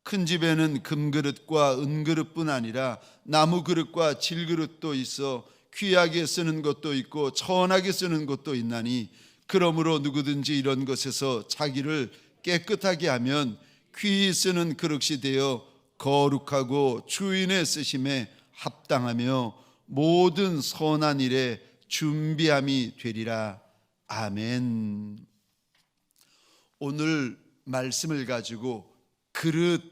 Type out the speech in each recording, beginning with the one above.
큰 집에는 금그릇과 은그릇뿐 아니라 나무 그릇과 질그릇도 있어 귀하게 쓰는 것도 있고 천하게 쓰는 것도 있나니 그러므로 누구든지 이런 것에서 자기를 깨끗하게 하면 귀히 쓰는 그릇이 되어 거룩하고 주인의 쓰심에 합당하며 모든 선한 일에 준비함이 되리라. 아멘. 오늘 말씀을 가지고 그릇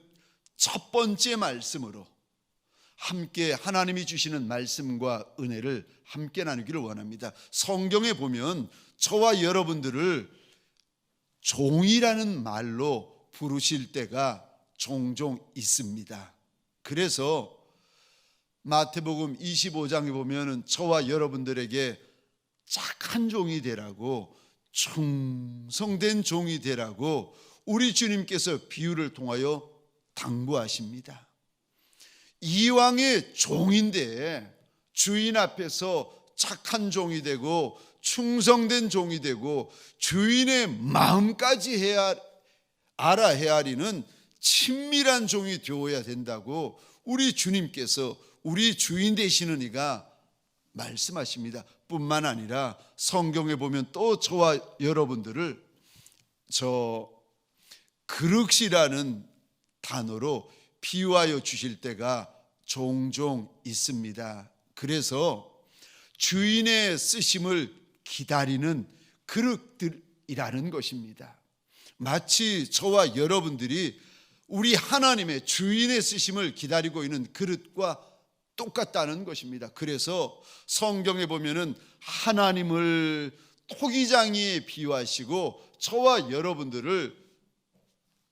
첫 번째 말씀으로 함께 하나님이 주시는 말씀과 은혜를 함께 나누기를 원합니다. 성경에 보면 저와 여러분들을 종이라는 말로 부르실 때가 종종 있습니다. 그래서 마태복음 25장에 보면 저와 여러분들에게 착한 종이 되라고, 충성된 종이 되라고 우리 주님께서 비유를 통하여 당부하십니다. 이왕의 종인데 주인 앞에서 착한 종이 되고 충성된 종이 되고 주인의 마음까지 알아 헤아리는 친밀한 종이 되어야 된다고 우리 주님께서 우리 주인 되시는 이가 말씀하십니다. 뿐만 아니라 성경에 보면 또 저와 여러분들을 그릇이라는 단어로 비유하여 주실 때가 종종 있습니다. 그래서 주인의 쓰심을 기다리는 그릇들이라는 것입니다. 마치 저와 여러분들이 우리 하나님의 주인의 쓰심을 기다리고 있는 그릇과 똑같다는 것입니다. 그래서 성경에 보면은 하나님을 토기장이에 비유하시고 저와 여러분들을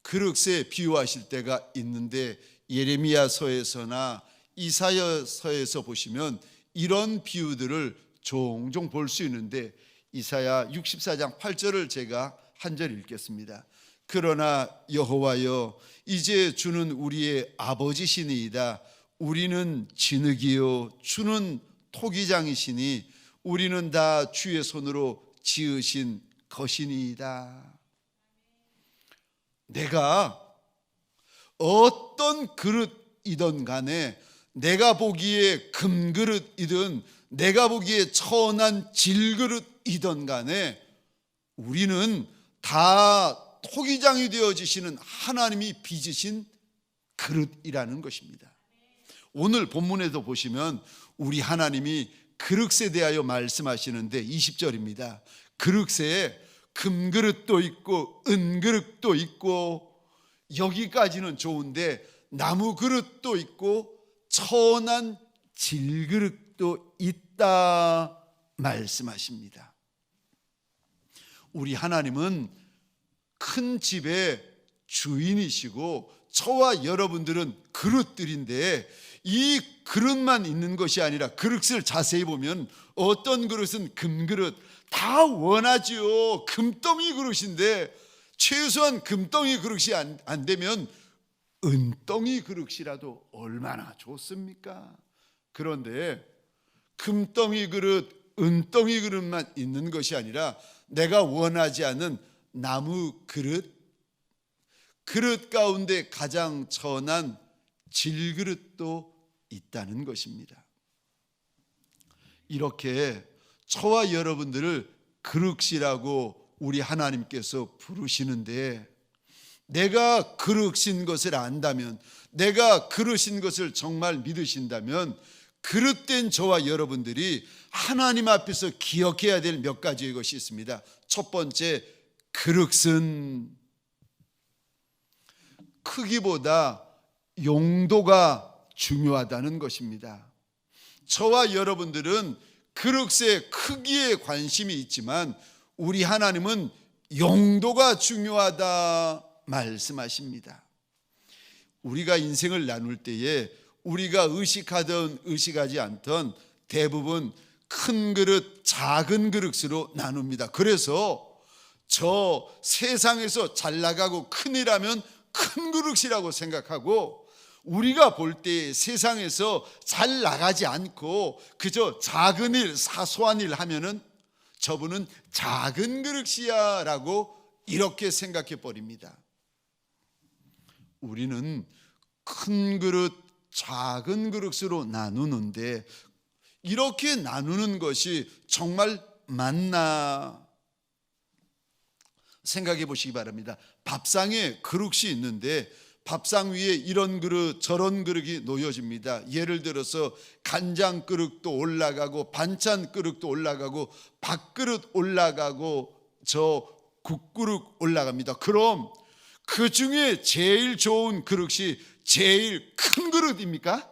그릇에 비유하실 때가 있는데 예레미야서에서나 이사야서에서 보시면 이런 비유들을 종종 볼 수 있는데 이사야 64장 8절을 제가 한 절 읽겠습니다. 그러나 여호와여 이제 주는 우리의 아버지시니이다. 우리는 진흙이요 주는 토기장이시니 우리는 다 주의 손으로 지으신 것이니이다. 내가 어떤 그릇이든 간에 내가 보기에 금그릇이든 내가 보기에 천한 질그릇이든 간에 우리는 다 토기장이 되어지시는 하나님이 빚으신 그릇이라는 것입니다. 오늘 본문에도 보시면 우리 하나님이 그릇에 대하여 말씀하시는데 20절입니다. 그릇에 금그릇도 있고 은그릇도 있고 여기까지는 좋은데 나무 그릇도 있고 천한 질그릇도 있다 말씀하십니다. 우리 하나님은 큰 집의 주인이시고 저와 여러분들은 그릇들인데 이 그릇만 있는 것이 아니라 그릇을 자세히 보면 어떤 그릇은 금그릇 다 원하지요. 금덩이 그릇인데 최소한 금덩이 그릇이 안 되면 은덩이 그릇이라도 얼마나 좋습니까? 그런데 금덩이 그릇, 은덩이 그릇만 있는 것이 아니라 내가 원하지 않는 나무 그릇, 그릇 가운데 가장 천한 질그릇도 있다는 것입니다. 이렇게 저와 여러분들을 그릇이라고 우리 하나님께서 부르시는데 내가 그릇인 것을 안다면, 내가 그릇인 것을 정말 믿으신다면 그릇된 저와 여러분들이 하나님 앞에서 기억해야 될 몇 가지의 것이 있습니다. 첫 번째, 그릇은 크기보다 용도가 중요하다는 것입니다. 저와 여러분들은 그릇의 크기에 관심이 있지만 우리 하나님은 용도가 중요하다 말씀하십니다. 우리가 인생을 나눌 때에 우리가 의식하든 의식하지 않든 대부분 큰 그릇, 작은 그릇으로 나눕니다. 그래서 저 세상에서 잘 나가고 큰일하면 큰 그릇이라고 생각하고 우리가 볼 때 세상에서 잘 나가지 않고 그저 작은 일, 사소한 일 하면은 저분은 작은 그릇이야 라고 이렇게 생각해 버립니다. 우리는 큰 그릇, 작은 그릇으로 나누는데 이렇게 나누는 것이 정말 맞나 생각해 보시기 바랍니다. 밥상에 그릇이 있는데 밥상 위에 이런 그릇 저런 그릇이 놓여집니다. 예를 들어서 간장 그릇도 올라가고 반찬 그릇도 올라가고 밥그릇 올라가고 저 국그릇 올라갑니다. 그럼 그 중에 제일 좋은 그릇이 제일 큰 그릇입니까?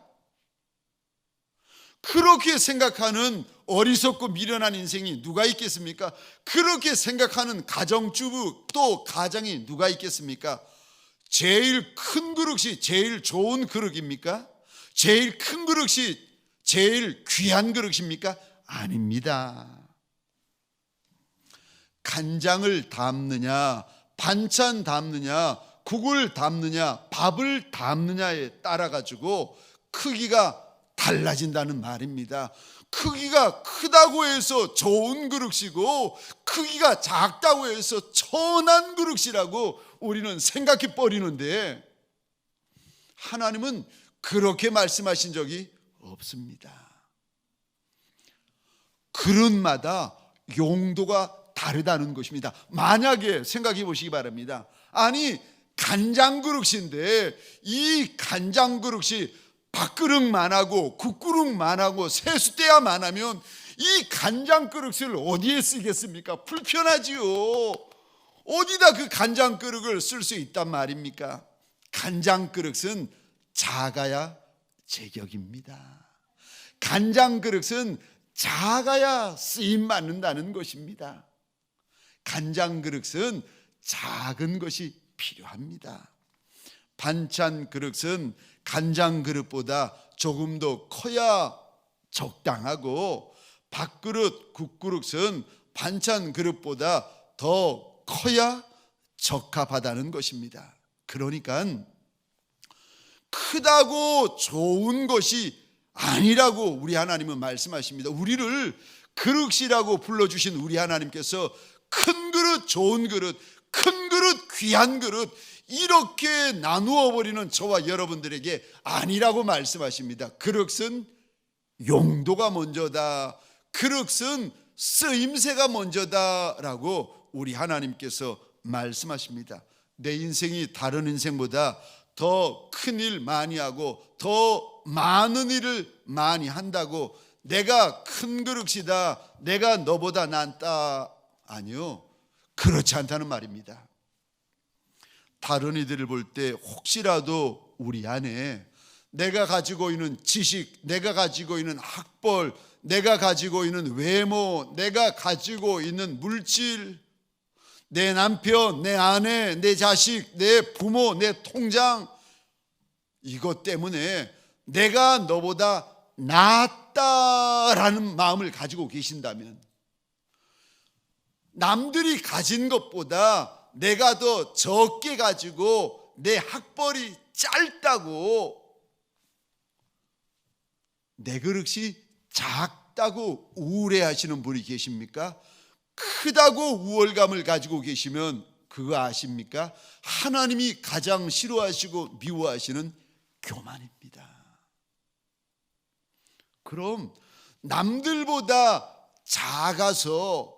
그렇게 생각하는 어리석고 미련한 인생이 누가 있겠습니까? 그렇게 생각하는 가정주부 또 가장이 누가 있겠습니까? 제일 큰 그릇이 제일 좋은 그릇입니까? 제일 큰 그릇이 제일 귀한 그릇입니까? 아닙니다. 간장을 담느냐, 반찬 담느냐, 국을 담느냐, 밥을 담느냐에 따라 가지고 크기가 달라진다는 말입니다. 크기가 크다고 해서 좋은 그릇이고 크기가 작다고 해서 천한 그릇이라고 우리는 생각해 버리는데 하나님은 그렇게 말씀하신 적이 없습니다. 그릇마다 용도가 다르다는 것입니다. 만약에 생각해 보시기 바랍니다. 아니 간장 그릇인데 이 간장 그릇이 밥그릇만 하고 국그릇만 하고 세숫대야만 하면 이 간장 그릇을 어디에 쓰겠습니까? 불편하지요. 어디다 그 간장 그릇을 쓸 수 있단 말입니까? 간장 그릇은 작아야 제격입니다. 간장 그릇은 작아야 쓰임 받는다는 것입니다. 간장 그릇은 작은 것이 필요합니다. 반찬 그릇은 간장 그릇보다 조금 더 커야 적당하고 밥그릇, 국그릇은 반찬 그릇보다 더 커야 적합하다는 것입니다. 그러니까 크다고 좋은 것이 아니라고 우리 하나님은 말씀하십니다. 우리를 그릇이라고 불러주신 우리 하나님께서 큰 그릇, 좋은 그릇, 큰 그릇, 귀한 그릇 이렇게 나누어 버리는 저와 여러분들에게 아니라고 말씀하십니다. 그릇은 용도가 먼저다. 그릇은 쓰임새가 먼저다라고 우리 하나님께서 말씀하십니다. 내 인생이 다른 인생보다 더 큰 일 많이 하고 더 많은 일을 많이 한다고 내가 큰 그릇이다, 내가 너보다 낫다, 아니요, 그렇지 않다는 말입니다. 다른 이들을 볼 때 혹시라도 우리 안에 내가 가지고 있는 지식, 내가 가지고 있는 학벌, 내가 가지고 있는 외모, 내가 가지고 있는 물질, 내 남편, 내 아내, 내 자식, 내 부모, 내 통장, 이것 때문에 내가 너보다 낫다라는 마음을 가지고 계신다면, 남들이 가진 것보다 내가 더 적게 가지고 내 학벌이 짧다고, 내 그릇이 작다고 우울해하시는 분이 계십니까? 크다고 우월감을 가지고 계시면 그거 아십니까? 하나님이 가장 싫어하시고 미워하시는 교만입니다. 그럼 남들보다 작아서,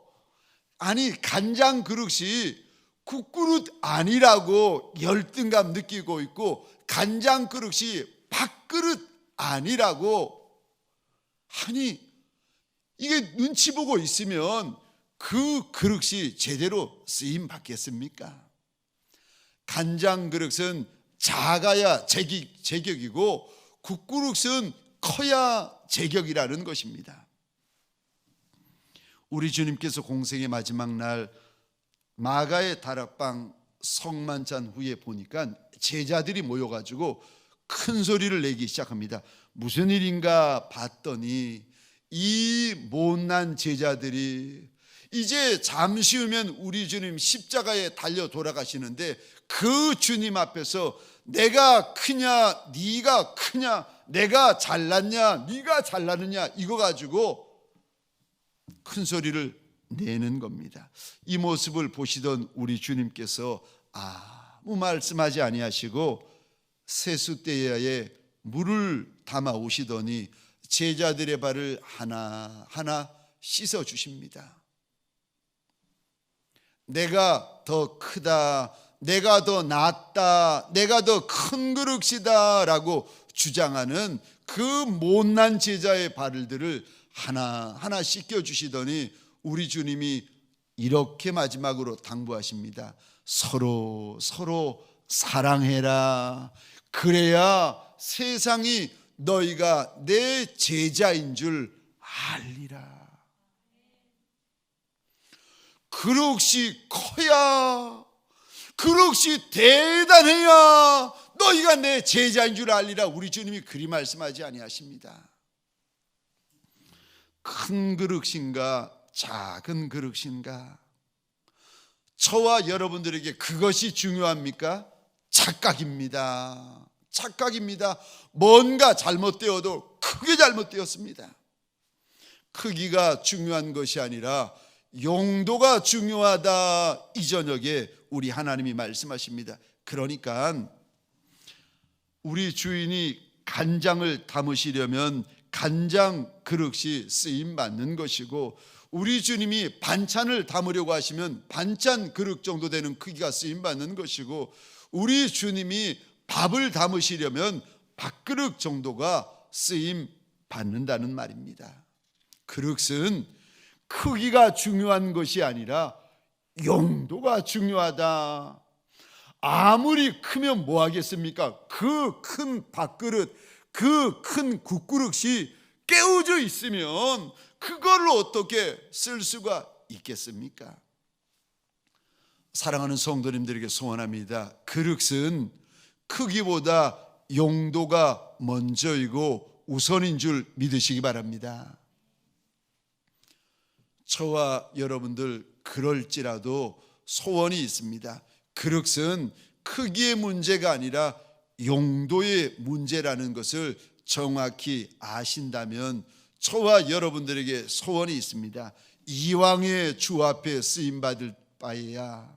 아니 간장 그릇이 국그릇 아니라고 열등감 느끼고 있고 간장 그릇이 밥그릇 아니라고 하니, 이게 눈치 보고 있으면 그 그릇이 제대로 쓰임 받겠습니까? 간장 그릇은 작아야 제격이고 국그릇은 커야 제격이라는 것입니다. 우리 주님께서 공생의 마지막 날 마가의 다락방 성만찬 후에 보니까 제자들이 모여가지고 큰 소리를 내기 시작합니다. 무슨 일인가 봤더니 이 못난 제자들이 이제 잠시 후면 우리 주님 십자가에 달려 돌아가시는데 그 주님 앞에서 내가 크냐 네가 크냐, 내가 잘났냐 네가 잘나느냐, 이거 가지고 큰 소리를 내는 겁니다. 이 모습을 보시던 우리 주님께서 아무 말씀하지 아니하시고 세숫대야에 물을 담아 오시더니 제자들의 발을 하나하나 씻어 주십니다. 내가 더 크다, 내가 더 낫다, 내가 더 큰 그릇이다 라고 주장하는 그 못난 제자의 발들을 하나하나 씻겨 주시더니 우리 주님이 이렇게 마지막으로 당부하십니다. 서로 사랑해라. 그래야 세상이 너희가 내 제자인 줄 알리라. 그릇이 커야, 그릇이 대단해야 너희가 내 제자인 줄 알리라. 우리 주님이 그리 말씀하지 아니하십니다. 큰 그릇인가 작은 그릇인가, 저와 여러분들에게 그것이 중요합니까? 착각입니다. 뭔가 잘못되어도 크게 잘못되었습니다. 크기가 중요한 것이 아니라 용도가 중요하다. 이 저녁에 우리 하나님이 말씀하십니다. 그러니까 우리 주인이 간장을 담으시려면 간장 그릇이 쓰임 받는 것이고, 우리 주님이 반찬을 담으려고 하시면 반찬 그릇 정도 되는 크기가 쓰임 받는 것이고, 우리 주님이 밥을 담으시려면 밥그릇 정도가 쓰임 받는다는 말입니다. 그릇은 크기가 중요한 것이 아니라 용도가 중요하다. 아무리 크면 뭐 하겠습니까? 그 큰 밥그릇, 그 큰 국그릇이 깨어져 있으면 그걸 어떻게 쓸 수가 있겠습니까? 사랑하는 성도님들에게 소원합니다. 그릇은 크기보다 용도가 먼저이고 우선인 줄 믿으시기 바랍니다. 저와 여러분들 그럴지라도 소원이 있습니다. 그릇은 크기의 문제가 아니라 용도의 문제라는 것을 정확히 아신다면 저와 여러분들에게 소원이 있습니다. 이왕의 주 앞에 쓰임받을 바에야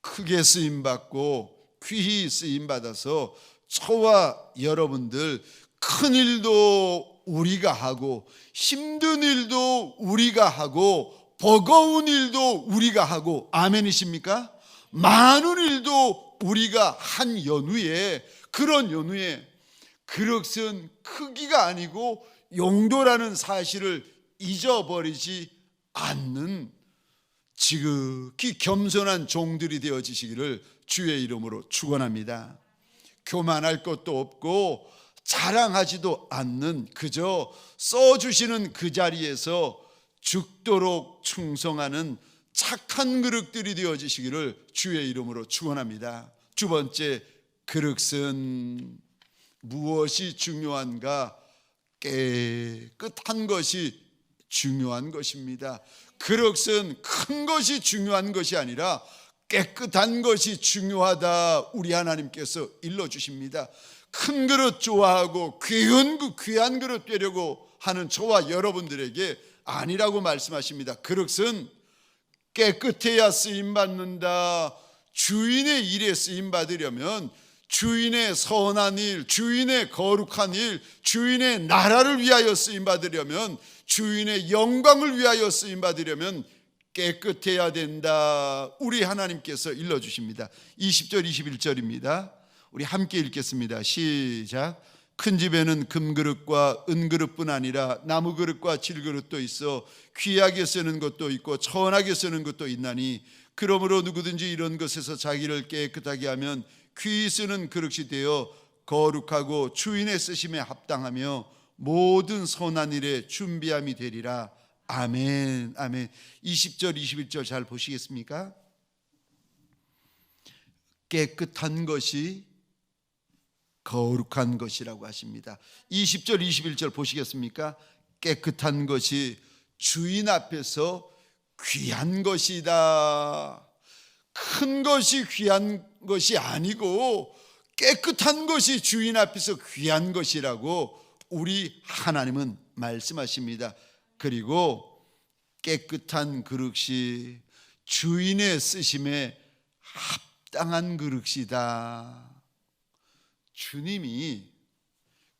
크게 쓰임받고 귀히 쓰임받아서 저와 여러분들 큰 일도 우리가 하고 힘든 일도 우리가 하고 버거운 일도 우리가 하고, 아멘이십니까? 많은 일도 우리가 한 연후에, 그런 연후에 그릇은 크기가 아니고 용도라는 사실을 잊어버리지 않는 지극히 겸손한 종들이 되어지시기를 주의 이름으로 축원합니다. 교만할 것도 없고 자랑하지도 않는, 그저 써주시는 그 자리에서 죽도록 충성하는 착한 그릇들이 되어지시기를 주의 이름으로 축원합니다. 두 번째, 그릇은 무엇이 중요한가? 깨끗한 것이 중요한 것입니다. 그릇은 큰 것이 중요한 것이 아니라 깨끗한 것이 중요하다. 우리 하나님께서 일러주십니다. 큰 그릇 좋아하고 귀한 그릇 되려고 하는 저와 여러분들에게 아니라고 말씀하십니다. 그릇은 깨끗해야 쓰임받는다. 주인의 일에 쓰임받으려면 주인의 선한 일, 주인의 거룩한 일, 주인의 나라를 위하여 쓰임받으려면, 주인의 영광을 위하여 쓰임받으려면 깨끗해야 된다. 우리 하나님께서 일러주십니다. 20절 21절입니다. 우리 함께 읽겠습니다. 시작. 큰 집에는 금그릇과 은그릇뿐 아니라 나무그릇과 질그릇도 있어 귀하게 쓰는 것도 있고 천하게 쓰는 것도 있나니, 그러므로 누구든지 이런 것에서 자기를 깨끗하게 하면 귀히 쓰는 그릇이 되어 거룩하고 주인의 쓰심에 합당하며 모든 선한 일에 준비함이 되리라. 아멘. 아멘. 20절 21절 잘 보시겠습니까? 깨끗한 것이 거룩한 것이라고 하십니다. 20절 21절 보시겠습니까? 깨끗한 것이 주인 앞에서 귀한 것이다. 큰 것이 귀한 것이 아니고 깨끗한 것이 주인 앞에서 귀한 것이라고 우리 하나님은 말씀하십니다. 그리고 깨끗한 그릇이 주인의 쓰심에 합당한 그릇이다. 주님이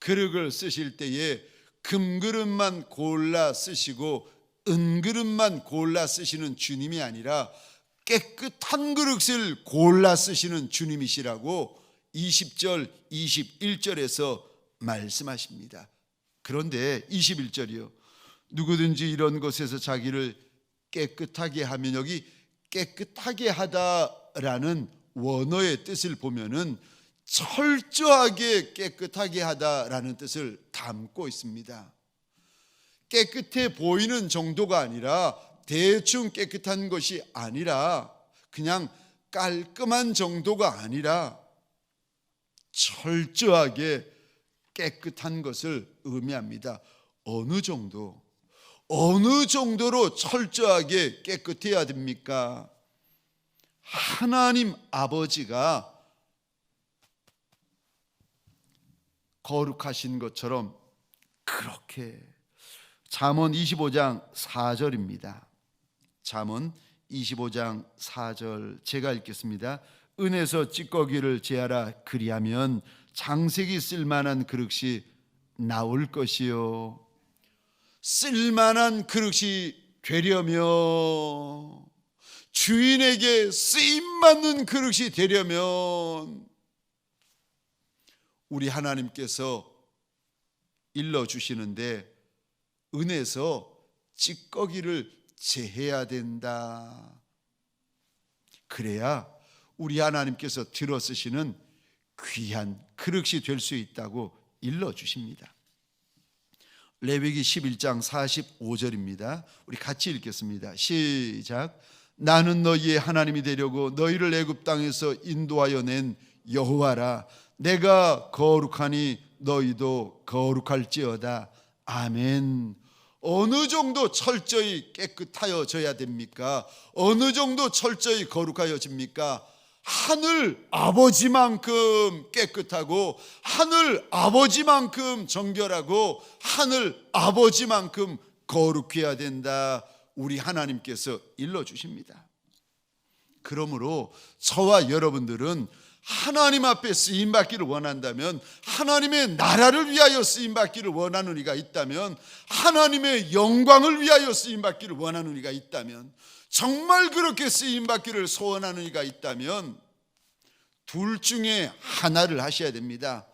그릇을 쓰실 때에 금그릇만 골라 쓰시고 은그릇만 골라 쓰시는 주님이 아니라 깨끗한 그릇을 골라 쓰시는 주님이시라고 20절, 21절에서 말씀하십니다. 그런데 21절이요. 누구든지 이런 것에서 자기를 깨끗하게 하면, 여기 깨끗하게 하다라는 원어의 뜻을 보면은 철저하게 깨끗하게 하다라는 뜻을 담고 있습니다. 깨끗해 보이는 정도가 아니라, 대충 깨끗한 것이 아니라, 그냥 깔끔한 정도가 아니라 철저하게 깨끗한 것을 의미합니다. 어느 정도로 철저하게 깨끗해야 됩니까? 하나님 아버지가 거룩하신 것처럼 그렇게. 잠언 25장 4절입니다. 잠언 25장 4절 제가 읽겠습니다. 은에서 찌꺼기를 제하라. 그리하면 장색이 쓸만한 그릇이 나올 것이요. 쓸만한 그릇이 되려면, 주인에게 쓰임받는 그릇이 되려면 우리 하나님께서 일러주시는데, 은에서 찌꺼기를 제해야 된다. 그래야 우리 하나님께서 들어 쓰시는 귀한 그릇이 될 수 있다고 일러주십니다. 레위기 11장 45절입니다. 우리 같이 읽겠습니다. 시작. 나는 너희의 하나님이 되려고 너희를 애굽 땅에서 인도하여 낸 여호와라. 내가 거룩하니 너희도 거룩할지어다. 아멘. 어느 정도 철저히 깨끗하여져야 됩니까? 어느 정도 철저히 거룩하여집니까? 하늘 아버지만큼 깨끗하고, 하늘 아버지만큼 정결하고, 하늘 아버지만큼 거룩해야 된다. 우리 하나님께서 일러주십니다. 그러므로 저와 여러분들은 하나님 앞에 쓰임받기를 원한다면, 하나님의 나라를 위하여 쓰임받기를 원하는 이가 있다면, 하나님의 영광을 위하여 쓰임받기를 원하는 이가 있다면, 정말 그렇게 쓰임받기를 소원하는 이가 있다면 둘 중에 하나를 하셔야 됩니다.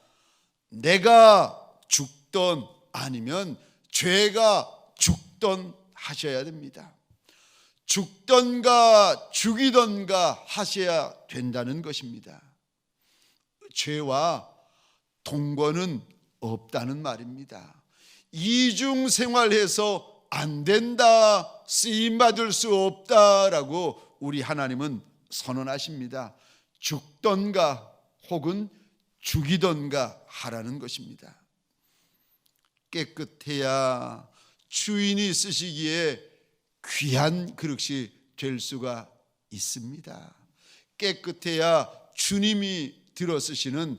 내가 죽던 아니면 죄가 죽던 하셔야 됩니다. 죽던가 죽이던가 하셔야 된다는 것입니다. 죄와 동거는 없다는 말입니다. 이중 생활해서 안 된다, 쓰임받을 수 없다라고 우리 하나님은 선언하십니다. 죽던가 혹은 죽이던가 하라는 것입니다. 깨끗해야 주인이 쓰시기에 귀한 그릇이 될 수가 있습니다. 깨끗해야 주님이 들어 쓰시는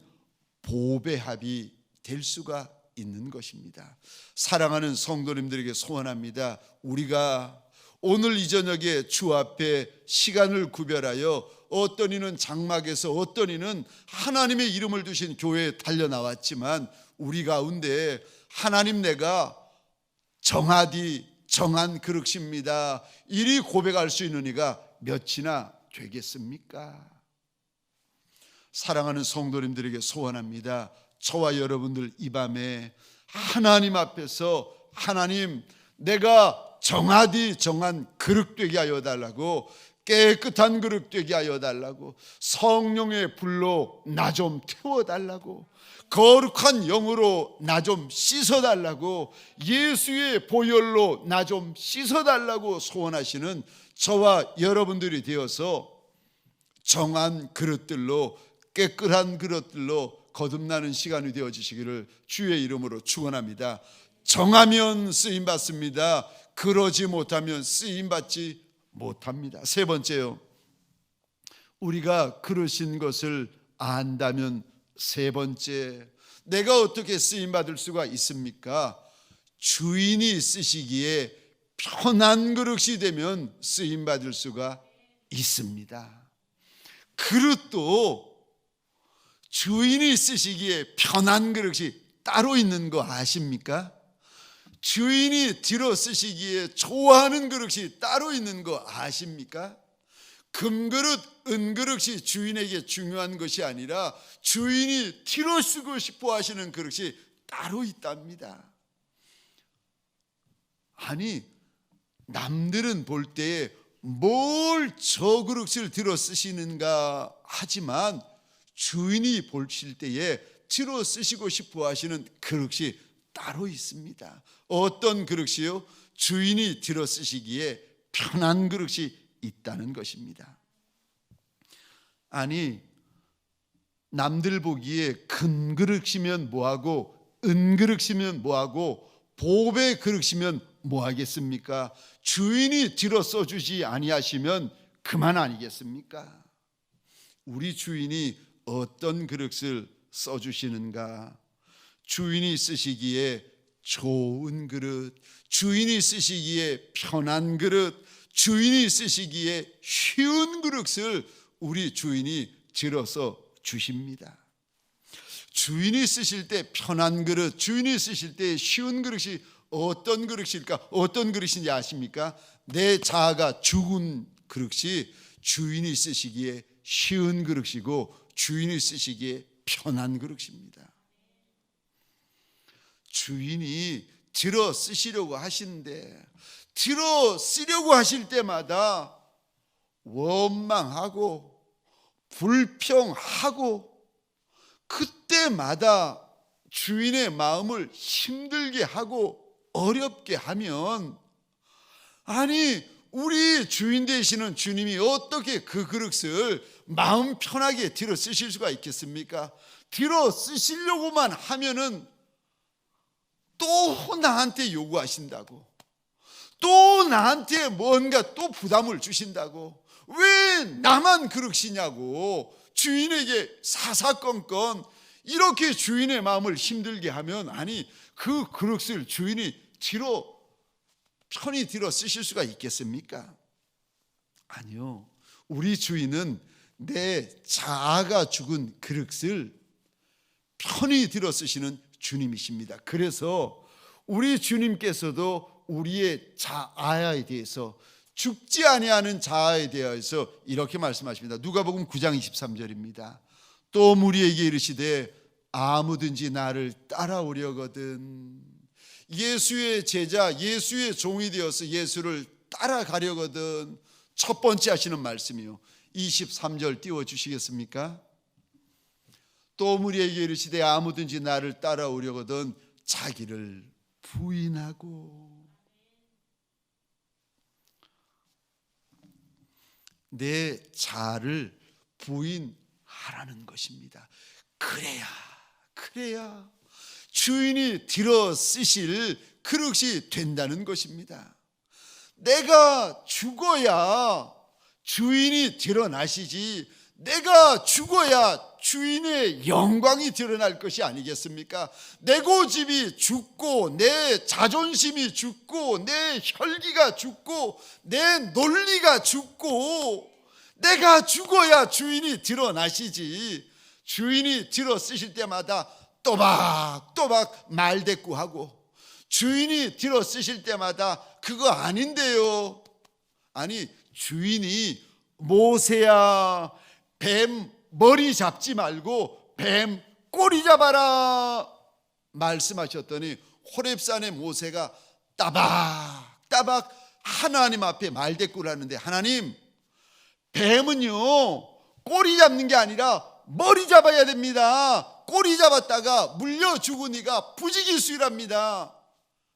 보배합이 될 수가 있는 것입니다. 사랑하는 성도님들에게 소원합니다. 우리가 오늘 이 저녁에 주 앞에 시간을 구별하여, 어떤 이는 장막에서 어떤 이는 하나님의 이름을 두신 교회에 달려나왔지만, 우리 가운데 하나님 내가 정한 그릇입니다, 이리 고백할 수 있는 이가 몇이나 되겠습니까? 사랑하는 성도님들에게 소원합니다. 저와 여러분들 이 밤에 하나님 앞에서, 하나님 내가 정한 그릇 되게 하여 달라고, 깨끗한 그릇 되게 하여 달라고, 성령의 불로 나 좀 태워달라고, 거룩한 영으로 나 좀 씻어달라고, 예수의 보혈로 나 좀 씻어달라고 소원하시는 저와 여러분들이 되어서 정한 그릇들로, 깨끗한 그릇들로 거듭나는 시간이 되어지시기를 주의 이름으로 축원합니다. 정하면 쓰임받습니다. 그러지 못하면 쓰임받지 못합니다. 세 번째요, 우리가 그러신 것을 안다면, 세 번째, 내가 어떻게 쓰임받을 수가 있습니까? 주인이 쓰시기에 편한 그릇이 되면 쓰임받을 수가 있습니다. 그릇도 주인이 쓰시기에 편한 그릇이 따로 있는 거 아십니까? 주인이 들어 쓰시기에 좋아하는 그릇이 따로 있는 거 아십니까? 금그릇, 은그릇이 주인에게 중요한 것이 아니라 주인이 들어 쓰고 싶어 하시는 그릇이 따로 있답니다. 아니, 남들은 볼 때에 뭘 저 그릇을 들어 쓰시는가 하지만 주인이 보실 때에 들어 쓰시고 싶어 하시는 그릇이 따로 있습니다. 어떤 그릇이요? 주인이 들어 쓰시기에 편한 그릇이 있다는 것입니다. 아니, 남들 보기에 금 그릇이면 뭐하고 은 그릇이면 뭐하고 보배 그릇이면 뭐하겠습니까? 주인이 들어 써주지 아니하시면 그만 아니겠습니까? 우리 주인이 어떤 그릇을 써주시는가? 주인이 쓰시기에 좋은 그릇, 주인이 쓰시기에 편한 그릇, 주인이 쓰시기에 쉬운 그릇을 우리 주인이 들어서 주십니다. 주인이 쓰실 때 편한 그릇, 주인이 쓰실 때 쉬운 그릇이 어떤 그릇일까? 어떤 그릇인지 아십니까? 내 자아가 죽은 그릇이 주인이 쓰시기에 쉬운 그릇이고 주인이 쓰시기에 편한 그릇입니다. 주인이 들어 쓰시려고 하시는데 들어 쓰려고 하실 때마다 원망하고 불평하고 그때마다 주인의 마음을 힘들게 하고 어렵게 하면 아니 우리 주인 되시는 주님이 어떻게 그 그릇을 마음 편하게 들어 쓰실 수가 있겠습니까? 들어 쓰시려고만 하면은 또 나한테 요구하신다고, 또 나한테 뭔가 또 부담을 주신다고, 왜 나만 그릇이냐고 주인에게 사사건건 이렇게 주인의 마음을 힘들게 하면 아니 그 그릇을 주인이 편히 들어 쓰실 수가 있겠습니까? 아니요. 우리 주인은 내 자아가 죽은 그릇을 편히 들어 쓰시는 주님이십니다. 그래서 우리 주님께서도 우리의 자아에 대해서 죽지 아니하는 자아에 대해서 이렇게 말씀하십니다. 누가복음 9장 23절입니다. 또 무리에게 이르시되 아무든지 나를 따라오려거든, 예수의 제자, 예수의 종이 되어서 예수를 따라가려거든 첫 번째 하시는 말씀이요. 23절 띄워주시겠습니까? 또 무리에게 이르시되 아무든지 나를 따라오려거든 자기를 부인하고, 내 자아를 부인하라는 것입니다. 그래야 주인이 들어 쓰실 그릇이 된다는 것입니다. 내가 죽어야 주인이 드러나시지, 내가 죽어야 주인의 영광이 드러날 것이 아니겠습니까? 내 고집이 죽고 내 자존심이 죽고 내 혈기가 죽고 내 논리가 죽고 내가 죽어야 주인이 드러나시지, 주인이 들어 쓰실 때마다 또박또박 말대꾸하고 주인이 들어 쓰실 때마다 그거 아닌데요, 아니 주인이 모세야 뱀 머리 잡지 말고 뱀 꼬리 잡아라 말씀하셨더니 호렙산의 모세가 따박따박 하나님 앞에 말대꾸를 하는데, 하나님 뱀은요 꼬리 잡는 게 아니라 머리 잡아야 됩니다. 꼬리 잡았다가 물려 죽으니까 부지기수랍니다.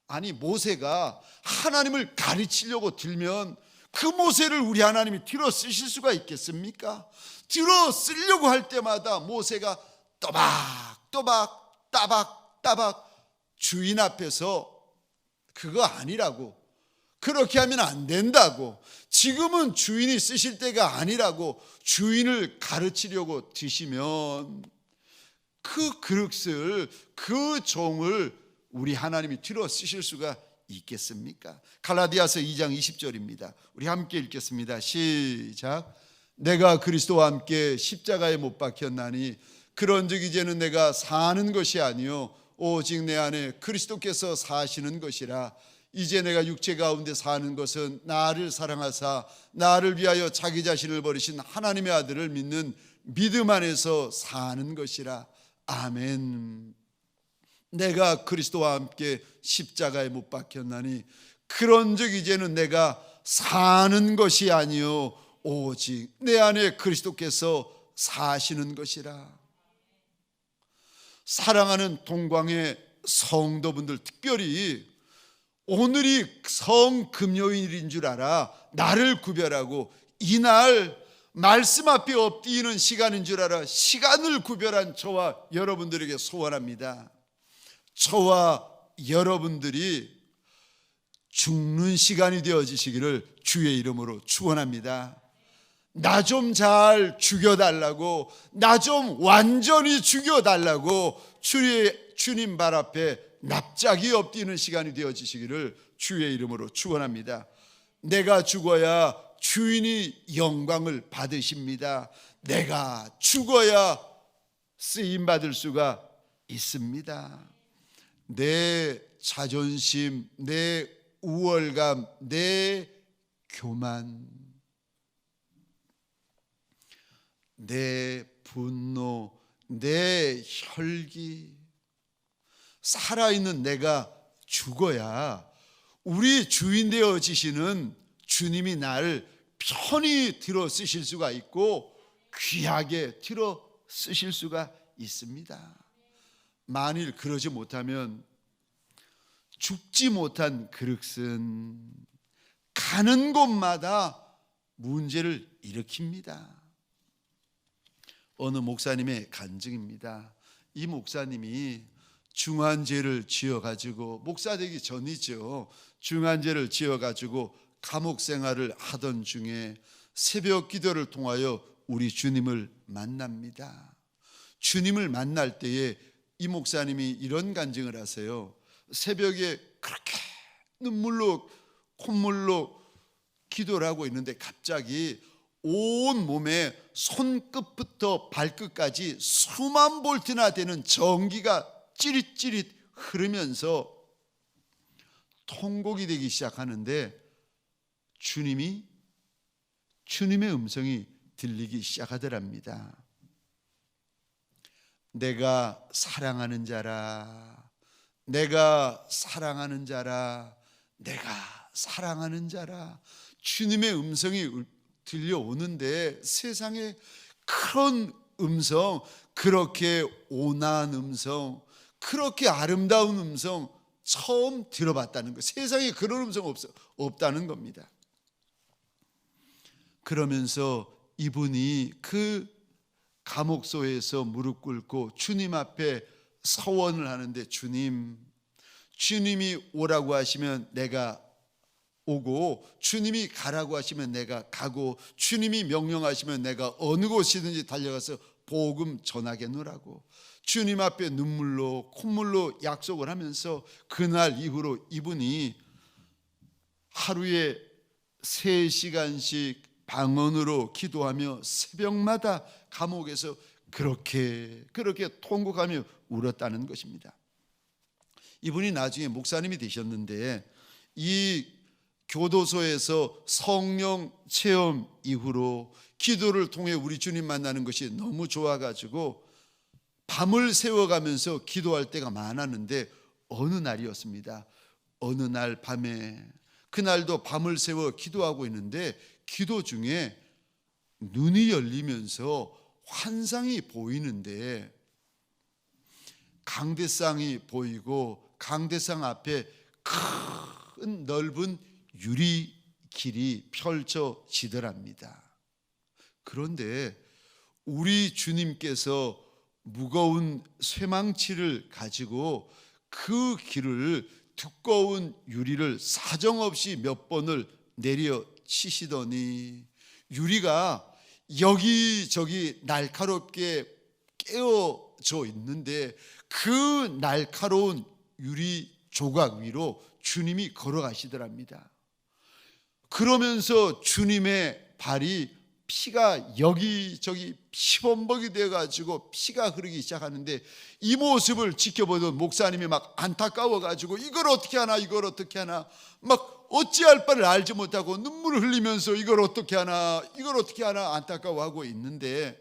아니 모세가 하나님을 가르치려고 들면 그 모세를 우리 하나님이 들어 쓰실 수가 있겠습니까? 들어 쓰려고 할 때마다 모세가 또박또박 따박따박 주인 앞에서 그거 아니라고, 그렇게 하면 안 된다고, 지금은 주인이 쓰실 때가 아니라고 주인을 가르치려고 드시면 그 그릇을, 그 종을 우리 하나님이 들어 쓰실 수가 있겠습니까? 갈라디아서 2장 20절입니다. 우리 함께 읽겠습니다. 시작. 내가 그리스도와 함께 십자가에 못 박혔나니 그런즉 이제는 내가 사는 것이 아니요 오직 내 안에 그리스도께서 사시는 것이라. 이제 내가 육체 가운데 사는 것은 나를 사랑하사 나를 위하여 자기 자신을 버리신 하나님의 아들을 믿는 믿음 안에서 사는 것이라. 아멘. 내가 그리스도와 함께 십자가에 못 박혔나니 그런즉 이제는 내가 사는 것이 아니요 오직 내 안에 그리스도께서 사시는 것이라. 사랑하는 동광의 성도분들, 특별히 오늘이 성금요일인 줄 알아 나를 구별하고 이날 말씀 앞에 엎드리는 시간인 줄 알아 시간을 구별한 저와 여러분들에게 소원합니다. 저와 여러분들이 죽는 시간이 되어지시기를 주의 이름으로 축원합니다. 나 좀 잘 죽여달라고, 나 좀 완전히 죽여달라고 주님 발 앞에 납작이 엎드리는 시간이 되어지시기를 주의 이름으로 축원합니다. 내가 죽어야 주인이 영광을 받으십니다. 내가 죽어야 쓰임 받을 수가 있습니다. 내 자존심, 내 우월감, 내 교만, 내 분노, 내 혈기, 살아있는 내가 죽어야 우리 주인 되어지시는 주님이 나를 편히 들어 쓰실 수가 있고 귀하게 들어 쓰실 수가 있습니다. 만일 그러지 못하면 죽지 못한 그릇은 가는 곳마다 문제를 일으킵니다. 어느 목사님의 간증입니다. 이 목사님이 중환죄를 지어가지고, 목사 되기 전이죠, 중환죄를 지어가지고 감옥 생활을 하던 중에 새벽 기도를 통하여 우리 주님을 만납니다. 주님을 만날 때에 이 목사님이 이런 간증을 하세요. 새벽에 그렇게 눈물로 콧물로 기도를 하고 있는데 갑자기 온 몸에 손끝부터 발끝까지 수만 볼트나 되는 전기가 찌릿찌릿 흐르면서 통곡이 되기 시작하는데 주님의 음성이 들리기 시작하더랍니다. 내가 사랑하는 자라, 내가 사랑하는 자라, 내가 사랑하는 자라. 주님의 음성이 들려오는데 세상에 그런 음성, 그렇게 온화한 음성, 그렇게 아름다운 음성 처음 들어봤다는 거. 세상에 그런 음성 없다는 겁니다. 그러면서 이분이 그 감옥소에서 무릎 꿇고 주님 앞에 서원을 하는데, 주님이 오라고 하시면 내가 오고, 주님이 가라고 하시면 내가 가고, 주님이 명령하시면 내가 어느 곳이든지 달려가서 복음 전하겠노라고 주님 앞에 눈물로 콧물로 약속을 하면서 그날 이후로 이분이 하루에 3시간씩 방언으로 기도하며 새벽마다 감옥에서 그렇게 통곡하며 울었다는 것입니다. 이분이 나중에 목사님이 되셨는데 이 교도소에서 성령 체험 이후로 기도를 통해 우리 주님 만나는 것이 너무 좋아가지고 밤을 새워가면서 기도할 때가 많았는데 어느 날이었습니다. 어느 날 밤에, 그날도 밤을 새워 기도하고 있는데 기도 중에 눈이 열리면서 환상이 보이는데 강대상이 보이고 강대상 앞에 큰 넓은 유리길이 펼쳐지더랍니다. 그런데 우리 주님께서 무거운 쇠망치를 가지고 그 길을, 두꺼운 유리를 사정없이 몇 번을 내려 치시더니 유리가 여기저기 날카롭게 깨어져 있는데 그 날카로운 유리 조각 위로 주님이 걸어가시더랍니다. 그러면서 주님의 발이 피가 여기저기 피범벅이 되어가지고 피가 흐르기 시작하는데, 이 모습을 지켜보던 목사님이 막 안타까워가지고 이걸 어떻게 하나 막 어찌할 바를 알지 못하고 눈물을 흘리면서 이걸 어떻게 하나 안타까워하고 있는데,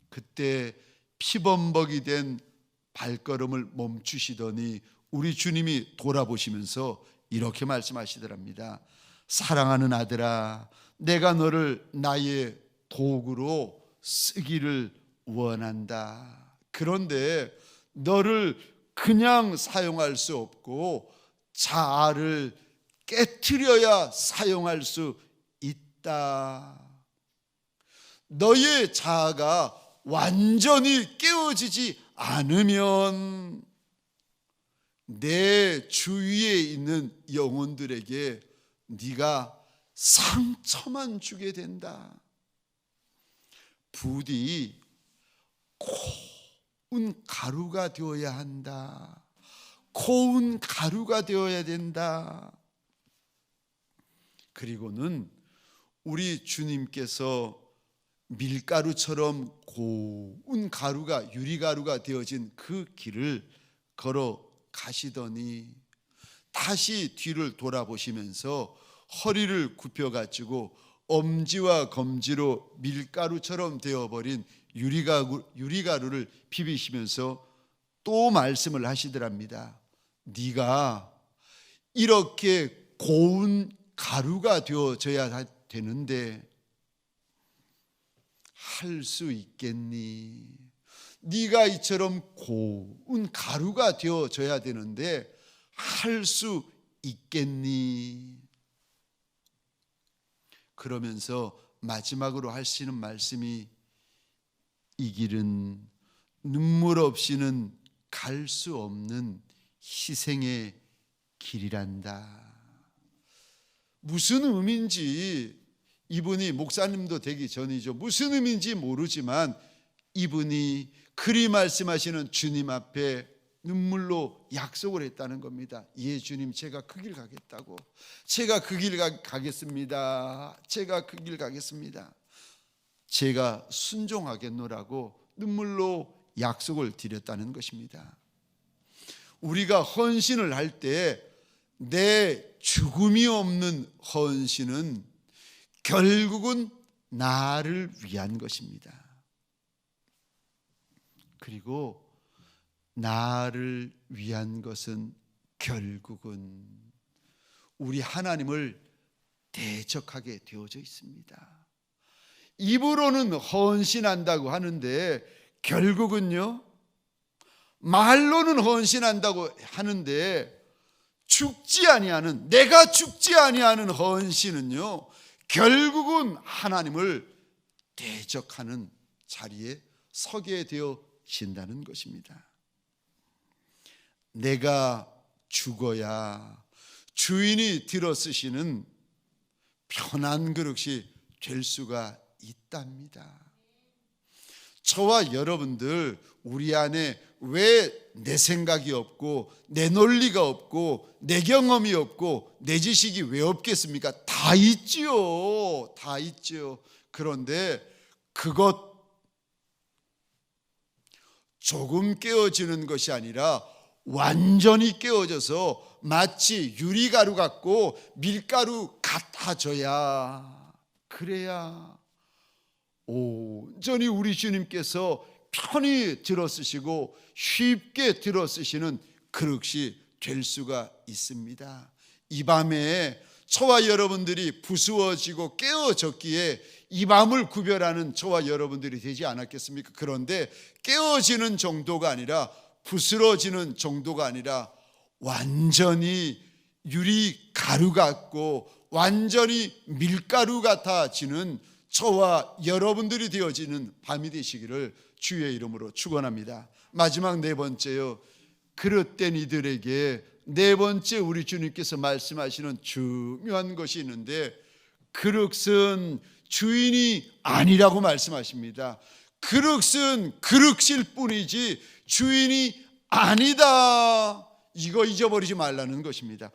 그때 피범벅이 된 발걸음을 멈추시더니 우리 주님이 돌아보시면서 이렇게 말씀하시더랍니다. 사랑하는 아들아, 내가 너를 나의 도구로 쓰기를 원한다. 그런데 너를 그냥 사용할 수 없고 자아를 깨트려야 사용할 수 있다. 너의 자아가 완전히 깨어지지 않으면 내 주위에 있는 영혼들에게 네가 상처만 주게 된다. 부디 고운 가루가 되어야 한다. 고운 가루가 되어야 된다. 그리고는 우리 주님께서 밀가루처럼 고운 가루가, 유리가루가 되어진 그 길을 걸어 가시더니 다시 뒤를 돌아보시면서 허리를 굽혀가지고 엄지와 검지로 밀가루처럼 되어버린 유리가루를 비비시면서 또 말씀을 하시더랍니다. 네가 이렇게 고운 가루가 되어져야 되는데 할 수 있겠니? 네가 이처럼 고운 가루가 되어져야 되는데 할 수 있겠니? 그러면서 마지막으로 하시는 말씀이 이 길은 눈물 없이는 갈 수 없는 희생의 길이란다. 무슨 의미인지, 이분이 목사님도 되기 전이죠. 무슨 의미인지 모르지만 이분이 그리 말씀하시는 주님 앞에 눈물로 약속을 했다는 겁니다. 예, 주님, 제가 그 길 가겠다고. 제가 그 길 가겠습니다. 제가 그 길 가겠습니다. 제가 순종하겠노라고 눈물로 약속을 드렸다는 것입니다. 우리가 헌신을 할 때 내 죽음이 없는 헌신은 결국은 나를 위한 것입니다. 그리고 나를 위한 것은 결국은 우리 하나님을 대적하게 되어져 있습니다. 입으로는 헌신한다고 하는데 결국은요, 말로는 헌신한다고 하는데 내가 죽지 아니하는 헌신은요, 결국은 하나님을 대적하는 자리에 서게 되어진다는 것입니다. 내가 죽어야 주인이 들어쓰시는 편한 그릇이 될 수가 있답니다. 저와 여러분들, 우리 안에 왜 내 생각이 없고 내 논리가 없고 내 경험이 없고 내 지식이 왜 없겠습니까? 다 있지요. 다 있지요. 그런데 그것 조금 깨어지는 것이 아니라 완전히 깨어져서 마치 유리가루 같고 밀가루 같아져야, 그래야 온전히 우리 주님께서 편히 들어쓰시고 쉽게 들어쓰시는 그릇이 될 수가 있습니다. 이 밤에 저와 여러분들이 부수어지고 깨어졌기에 이 밤을 구별하는 저와 여러분들이 되지 않았겠습니까? 그런데 깨어지는 정도가 아니라, 부스러지는 정도가 아니라 완전히 유리가루 같고 완전히 밀가루 같아지는 저와 여러분들이 되어지는 밤이 되시기를 주의 이름으로 축원합니다. 마지막 네 번째요, 그릇된 이들에게 네 번째 우리 주님께서 말씀하시는 중요한 것이 있는데, 그릇은 주인이 아니라고 말씀하십니다. 그릇은 그릇일 뿐이지 주인이 아니다. 이거 잊어버리지 말라는 것입니다.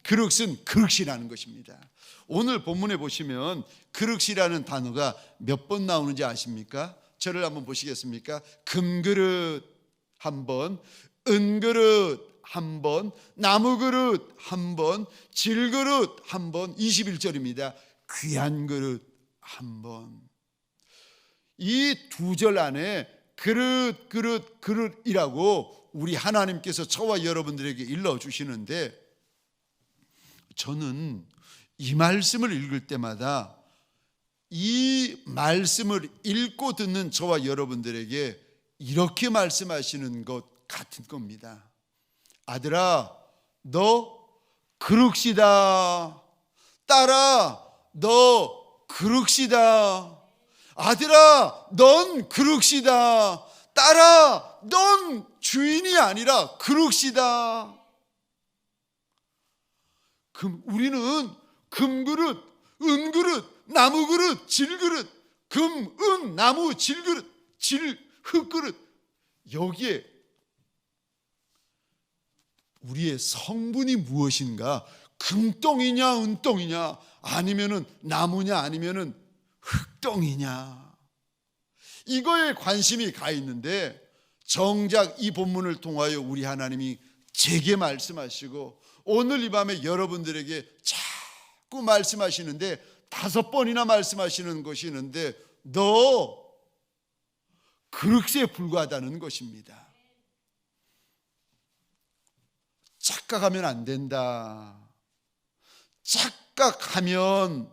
그릇은 그릇이라는 것입니다. 오늘 본문에 보시면 그릇이라는 단어가 몇 번 나오는지 아십니까? 저를 한번 보시겠습니까? 금그릇 한 번, 은그릇 한 번, 나무그릇 한 번, 질그릇 한 번, 21절입니다. 귀한 그릇 한 번. 이 두 절 안에 그릇, 그릇, 그릇이라고 우리 하나님께서 저와 여러분들에게 일러주시는데, 저는 이 말씀을 읽을 때마다 이 말씀을 읽고 듣는 저와 여러분들에게 이렇게 말씀하시는 것 같은 겁니다. 아들아, 너 그릇이다. 딸아, 너 그릇이다. 아들아, 넌 그릇이다. 딸아, 넌 주인이 아니라 그릇이다. 우리는 금그릇, 은그릇, 나무그릇, 질그릇, 금, 은, 나무, 질그릇, 흙그릇, 여기에 우리의 성분이 무엇인가? 금덩이냐 은덩이냐, 아니면은 나무냐 아니면은 흙덩이냐, 이거에 관심이 가 있는데, 정작 이 본문을 통하여 우리 하나님이 제게 말씀하시고 오늘 이 밤에 여러분들에게 자꾸 말씀하시는데, 5번이나 말씀하시는 것이 있는데, 너 그릇에 불과하다는 것입니다. 착각하면 안 된다. 착각하면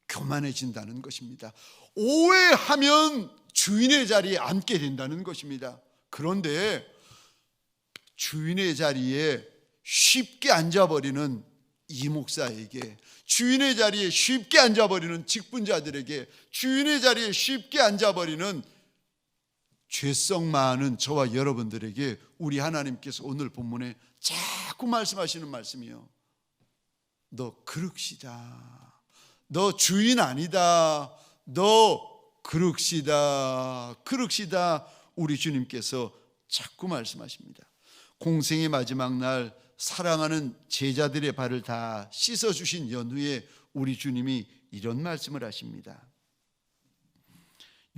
교만해진다는 것입니다. 오해하면 주인의 자리에 앉게 된다는 것입니다. 그런데 주인의 자리에 쉽게 앉아버리는 이 목사에게, 주인의 자리에 쉽게 앉아버리는 직분자들에게, 주인의 자리에 쉽게 앉아버리는 죄성 많은 저와 여러분들에게 우리 하나님께서 오늘 본문에 자꾸 말씀하시는 말씀이요, 너 그릇이다. 너 주인 아니다. 너 그릇이다. 그릇이다. 우리 주님께서 자꾸 말씀하십니다. 공생의 마지막 날 사랑하는 제자들의 발을 다 씻어주신 연후에 우리 주님이 이런 말씀을 하십니다.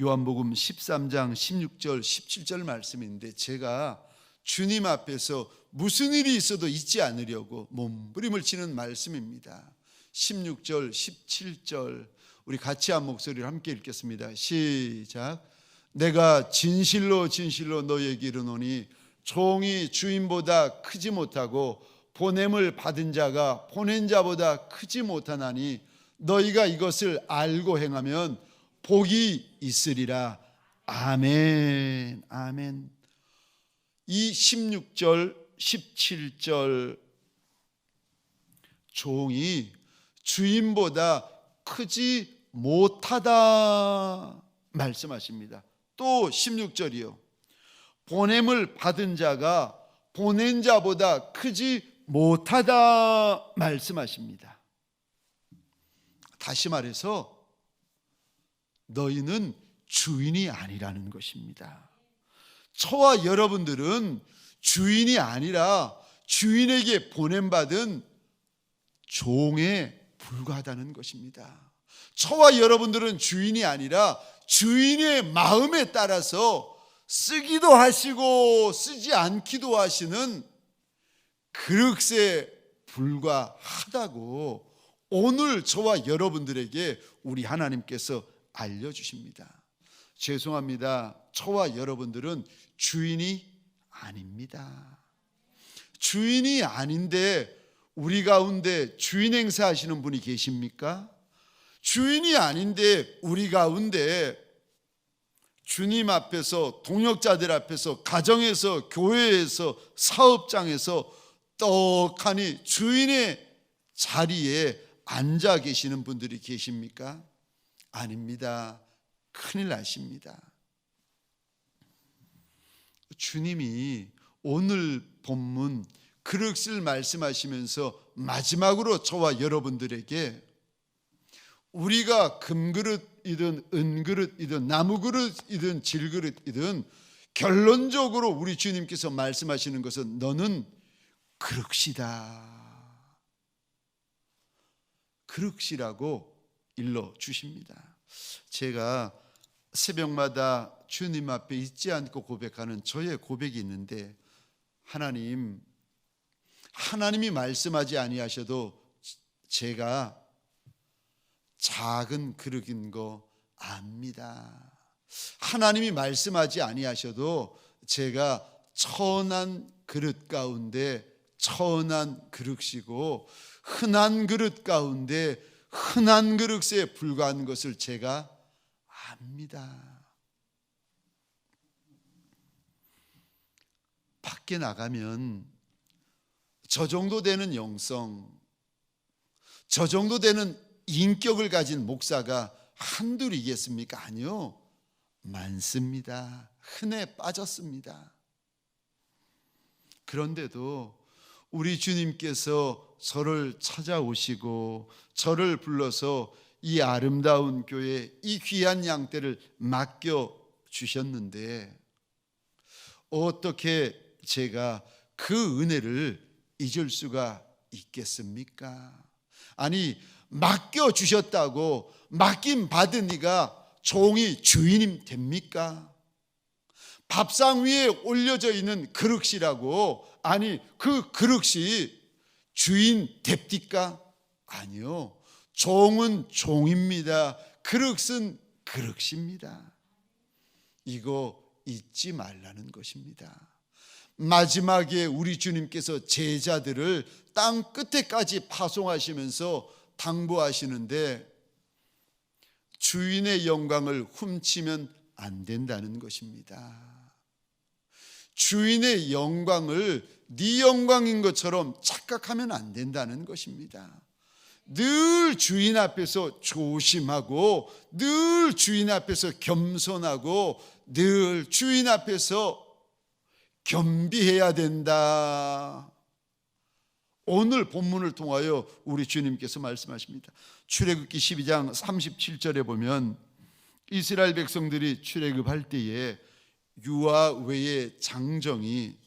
요한복음 13장 16절 17절 말씀인데, 제가 주님 앞에서 무슨 일이 있어도 잊지 않으려고 몸부림을 치는 말씀입니다. 16절 17절 우리 같이 한 목소리를 함께 읽겠습니다. 시작. 내가 진실로 진실로 너희에게 이르노니 종이 주인보다 크지 못하고 보냄을 받은 자가 보낸 자보다 크지 못하나니 너희가 이것을 알고 행하면 복이 있으리라. 아멘. 아멘. 이 16절 17절, 종이 주인보다 크지 못하다 말씀하십니다. 또 16절이요, 보냄을 받은 자가 보낸 자보다 크지 못하다 말씀하십니다. 다시 말해서 너희는 주인이 아니라는 것입니다. 저와 여러분들은 주인이 아니라 주인에게 보냄받은 종에 불과하다는 것입니다. 저와 여러분들은 주인이 아니라 주인의 마음에 따라서 쓰기도 하시고 쓰지 않기도 하시는 그릇에 불과하다고 오늘 저와 여러분들에게 우리 하나님께서 알려주십니다. 죄송합니다. 저와 여러분들은 주인이 아닙니다. 주인이 아닌데 우리 가운데 주인 행사하시는 분이 계십니까? 주인이 아닌데 우리 가운데 주님 앞에서, 동역자들 앞에서, 가정에서, 교회에서, 사업장에서 떡하니 주인의 자리에 앉아 계시는 분들이 계십니까? 아닙니다. 큰일 나십니다. 주님이 오늘 본문 그릇을 말씀하시면서 마지막으로 저와 여러분들에게 우리가 금그릇이든 은그릇이든 나무그릇이든 질그릇이든 결론적으로 우리 주님께서 말씀하시는 것은 너는 그릇이다. 그릇이라고 일러 주십니다. 제가 새벽마다 주님 앞에 잊지 않고 고백하는 저의 고백이 있는데, 하나님이 말씀하지 아니하셔도 제가 작은 그릇인 거 압니다. 하나님이 말씀하지 아니하셔도 제가 천한 그릇 가운데 천한 그릇이고, 흔한 그릇 가운데 흔한 그릇에 불과한 것을 제가 압니다. 밖에 나가면 저 정도 되는 영성, 저 정도 되는 인격을 가진 목사가 한둘이겠습니까? 아니요, 많습니다. 흔해 빠졌습니다. 그런데도 우리 주님께서 저를 찾아오시고 저를 불러서 이 아름다운 교회, 이 귀한 양떼를 맡겨 주셨는데, 어떻게 제가 그 은혜를 잊을 수가 있겠습니까? 아니, 맡겨 주셨다고 맡김 받은 이가 종이 주인이 됩니까? 밥상 위에 올려져 있는 그릇이라고, 아니 그 그릇이 주인 됩니까? 아니요, 종은 종입니다. 그릇은 그릇입니다. 이거 잊지 말라는 것입니다. 마지막에 우리 주님께서 제자들을 땅 끝에까지 파송하시면서 당부하시는데, 주인의 영광을 훔치면 안 된다는 것입니다. 주인의 영광을 네 영광인 것처럼 착각하면 안 된다는 것입니다. 늘 주인 앞에서 조심하고, 늘 주인 앞에서 겸손하고, 늘 주인 앞에서 겸비해야 된다. 오늘 본문을 통하여 우리 주님께서 말씀하십니다. 출애굽기 12장 37절에 보면 이스라엘 백성들이 출애굽할 때에 유아 외의 장정이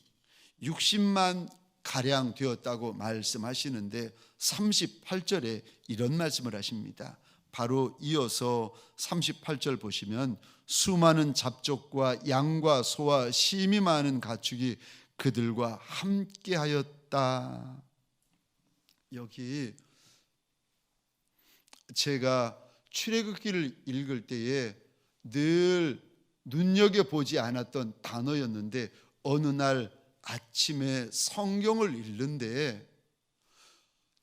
60만 가량 되었다고 말씀하시는데, 38절에 이런 말씀을 하십니다. 바로 이어서 38절 보시면 수많은 잡족과 양과 소와 심히 많은 가축이 그들과 함께하였다. 여기 제가 출애굽기를 읽을 때에 늘 눈여겨보지 않았던 단어였는데, 어느 날 아침에 성경을 읽는데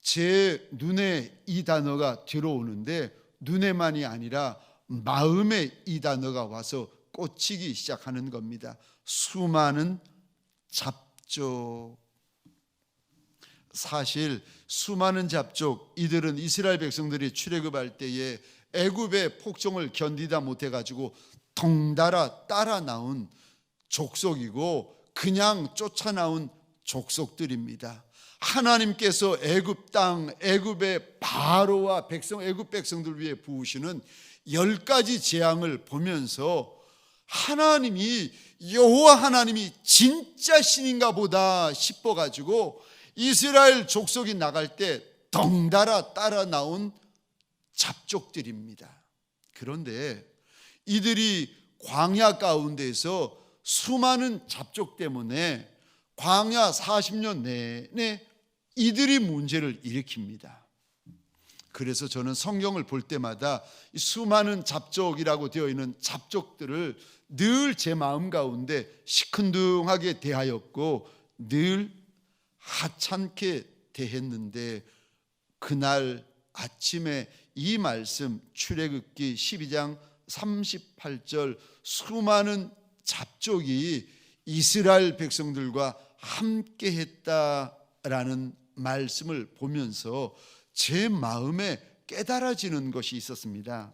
제 눈에 이 단어가 들어오는데, 눈에만이 아니라 마음에 이 단어가 와서 꽂히기 시작하는 겁니다. 수많은 잡족. 사실 수많은 잡족, 이들은 이스라엘 백성들이 출애굽할 때에 애굽의 폭정을 견디다 못해가지고 덩달아 따라 나온 족속이고, 그냥 쫓아 나온 족속들입니다. 하나님께서 애굽 땅, 애굽의 바로와 백성, 애굽 백성들 위해 부으시는 10가지 재앙을 보면서 하나님이, 여호와 하나님이 진짜 신인가 보다 싶어가지고 이스라엘 족속이 나갈 때 덩달아 따라 나온 잡족들입니다. 그런데 이들이 광야 가운데서 수많은 잡족 때문에 광야 40년 내내 이들이 문제를 일으킵니다. 그래서 저는 성경을 볼 때마다 수많은 잡족이라고 되어 있는 잡족들을 늘 제 마음 가운데 시큰둥하게 대하였고 늘 하찮게 대했는데, 그날 아침에 이 말씀 출애굽기 12장 38절 수많은 잡족이 이스라엘 백성들과 함께 했다라는 말씀을 보면서 제 마음에 깨달아지는 것이 있었습니다.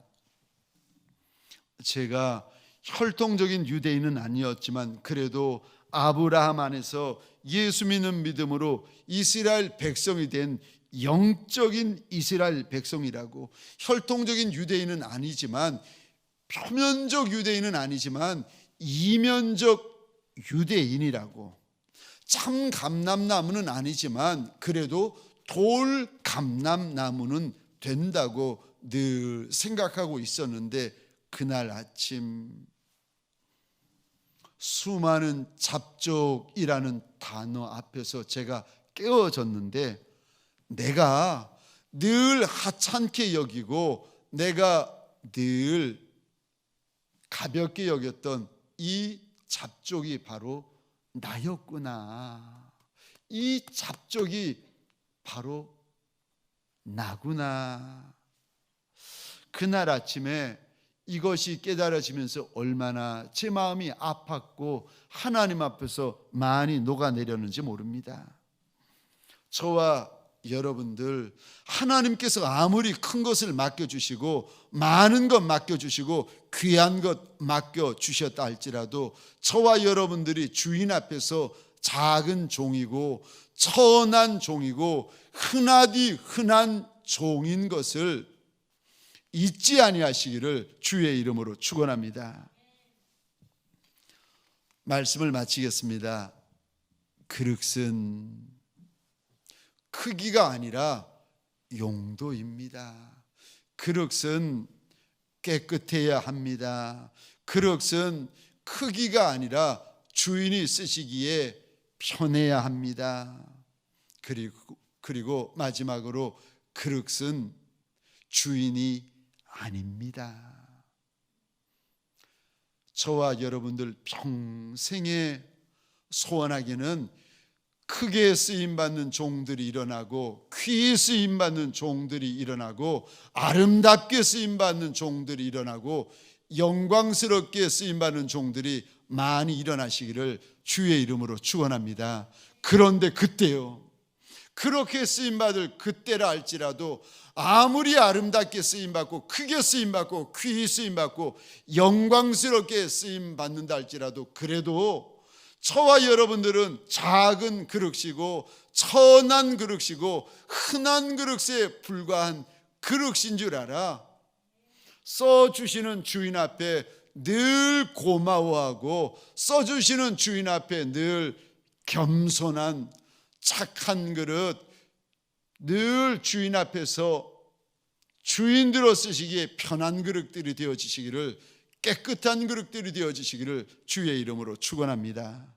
제가 혈통적인 유대인은 아니었지만 그래도 아브라함 안에서 예수 믿는 믿음으로 이스라엘 백성이 된 영적인 이스라엘 백성이라고, 혈통적인 유대인은 아니지만, 표면적 유대인은 아니지만 이면적 유대인이라고, 참 감람나무는 아니지만 그래도 돌 감람나무는 된다고 늘 생각하고 있었는데 그날 아침 수많은 잡족이라는 단어 앞에서 제가 깨어졌는데, 내가 늘 하찮게 여기고 내가 늘 가볍게 여겼던 이 잡족이 바로 나였구나. 이 잡족이 바로 나구나. 그날 아침에 이것이 깨달아지면서 얼마나 제 마음이 아팠고 하나님 앞에서 많이 녹아내렸는지 모릅니다. 저와 여러분들, 하나님께서 아무리 큰 것을 맡겨주시고 많은 것 맡겨주시고 귀한 것 맡겨주셨다 할지라도 저와 여러분들이 주인 앞에서 작은 종이고 천한 종이고 흔하디 흔한 종인 것을 잊지 아니하시기를 주의 이름으로 축원합니다. 말씀을 마치겠습니다. 그릇은 크기가 아니라 용도입니다. 그릇은 깨끗해야 합니다. 그릇은 크기가 아니라 주인이 쓰시기에 편해야 합니다. 그리고 마지막으로 그릇은 주인이 아닙니다. 저와 여러분들 평생에 소원하기는 크게 쓰임받는 종들이 일어나고 귀히 쓰임받는 종들이 일어나고 아름답게 쓰임받는 종들이 일어나고 영광스럽게 쓰임받는 종들이 많이 일어나시기를 주의 이름으로 축원합니다. 그런데 그때요, 그렇게 쓰임받을 그때라 할지라도 아무리 아름답게 쓰임받고 크게 쓰임받고 귀히 쓰임받고 영광스럽게 쓰임받는다 할지라도 그래도 저와 여러분들은 작은 그릇이고 천한 그릇이고 흔한 그릇에 불과한 그릇인 줄 알아. 써주시는 주인 앞에 늘 고마워하고 써주시는 주인 앞에 늘 겸손한 착한 그릇, 늘 주인 앞에서 주인들로 쓰시기에 편한 그릇들이 되어지시기를, 깨끗한 그릇들이 되어지시기를 주의 이름으로 축원합니다.